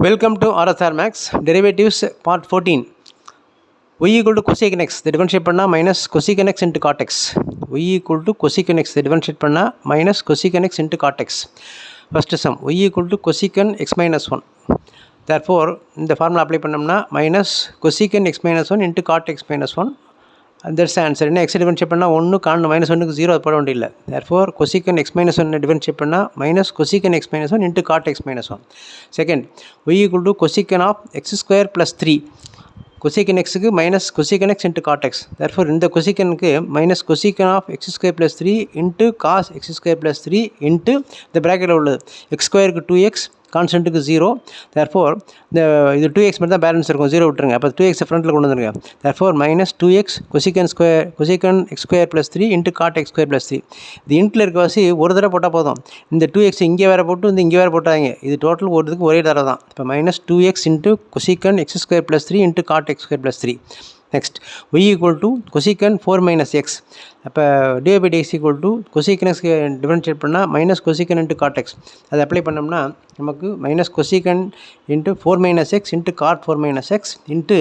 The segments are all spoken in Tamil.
Welcome to RSR Max Derivatives Part 14. Y equal to cosecant x, the differentiate பண்ணா minus cosecant x into cot x. Y equal to cosecant x, the differentiate பண்ணா minus cosecant x into cot x. First sum, y equal to cosecant x minus 1. Therefore, இந்த formula apply பண்ணோம்னா minus cosecant x minus 1 into cot x minus 1. And that's the answer. என்ன x differentiate பண்ணா 1 காணணும் minus 1க்கு 0 அது போட வேண்டியதில்லை. Therefore, cosecant x minus 1 differentiate பண்ணா minus cosecant x minus 1 into cot x minus 1. Second, y equal to cosecant of x square plus 3. Cosecant x க்கு minus cosecant x into cot x. Therefore, இந்த cosecant க்கு minus cosecant of x square plus 3 into cos x square plus 3 into the bracket உள்ளது x square க்கு 2x கான்ஸ்டன்ட்டுக்கு 0. தேர்ஃபோர் இது 2x மட்டும் தான் பேலன்ஸ் இருக்கும், 0 விட்டுருங்க. அப்போ 2x ஃப்ரண்ட்டில் கொண்டு வந்துருங்க. Therefore minus 2x cosec x square plus 3 into cot x square plus 3. இது இன்ட்டில் இருக்க வாசி ஒரு தடவை போட்டால் போதும். இந்த 2x இங்கே வேறு போட்டு இந்த இங்கே வேறு போட்டாங்க. இது டோட்டல் ஒரு இதுக்கு ஒரே தடவை தான். இப்போ minus 2x into cosec x square plus 3 into cot x square plus 3. Next y equal to cosec 4 minus x. அப்போ dy by dx equal to cosec எக்ஸ்க்கு டிஃபரன்ஷியேட் பண்ணால் minus cosec into cot x. அதை அப்ளை பண்ணோம்னா நமக்கு minus cosec into 4 minus x into cot 4 minus x into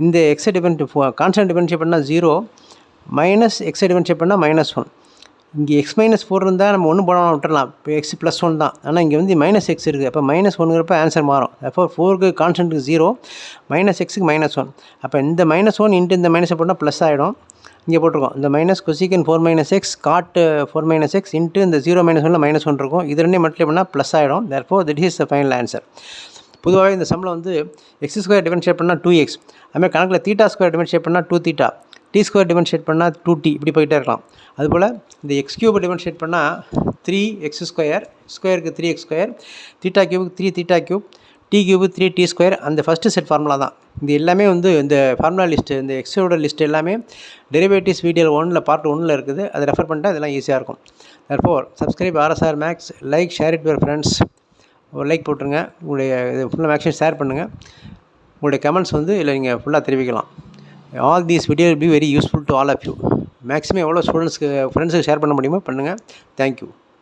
இந்த எக்ஸை கான்ஸ்டன்ட் டிஃபரன்ஷியேட் பண்ணால் 0 மைனஸ் எக்ஸை டிஃபரன்ஷியேட் பண்ணால் மைனஸ் 1. இங்கே எக்ஸ் மைனஸ் 4 இருந்தால் நம்ம ஒன்றும் போடாமல் விட்டுறலாம். இப்போ எக்ஸ் ப்ளஸ் 1 தான். ஆனால் இங்கே வந்து மைனஸ் எக்ஸ் இருக்குது. அப்போ மைனஸ் 1ங்கிறப்ப ஆன்சர் மாறும். அப்போ 4க்கு கான்ஸ்டன்ட்டுக்கு 0 மைனஸ் எக்ஸுக்கு மைனஸ் 1. அப்போ இந்த மைனஸ் 1 இன்ட்டு இந்த மைனஸை போட்டால் ப்ளஸ் ஆகிடும். இங்கே போட்டிருக்கோம் இந்த minus cosec 4 minus x cot 4 minus x into இந்த 0 மைனஸ் 1 மைனஸ் 1 இருக்கும். இது ரெண்டே மல்டிப்ளை பண்ணால் ப்ளஸ் ஆகிடும். Therefore that is the final answer. பொதுவாகவே இந்த சம்மில் வந்து எக்ஸ் ஸ்கொயர் டிஃபரன்ஷியேட் பண்ணால் 2x, அதுமாதிரி கணக்கில் தீட்டா ஸ்கொயர் டிஃபரன்ஷியேட் பண்ணால் 2 தீட்டா, டி ஸ்கொயர் டிஃபரன்ஷியேட் பண்ணால் 2t, இப்படி போயிட்டே இருக்கலாம். அதுபோல் இந்த எக்ஸ் கியூப் டிஃபரன்ஷியேட் பண்ணால் 3x ஸ்கொயர், ஸ்கொயருக்கு 3x ஸ்கொயர், தீட்டா கியூபுக்கு 3 theta cube, t cube 3t square. அந்த ஃபஸ்ட்டு செட் ஃபார்முலா தான் இது எல்லாமே. வந்து இந்த ஃபார்முலா லிஸ்ட்டு, இந்த எக்ஸோட லிஸ்ட் எல்லாமே டெரிவேட்டிவ்ஸ் வீடியோ 1 பார்ட் 1 இருக்குது. அதை ரெஃபர் பண்ணிட்டா இதெல்லாம் ஈஸியாக இருக்கும். தற்போது subscribe RSR Max, like, share it your friends. ஒரு லைக் போட்டுருங்க. உங்களுடைய இது ஃபுல்லாக மேக்ஸிமம் ஷேர் பண்ணுங்கள். உங்களுடைய கமெண்ட்ஸ் வந்து இல்லை நீங்கள் ஃபுல்லாக தெரிவிக்கலாம். All these video will be very useful to all of you. Maximum எவ்வளோ ஃப்ரெண்ட்ஸுக்கு ஷேர் பண்ண முடியுமோ பண்ணுங்கள். தேங்க்யூ.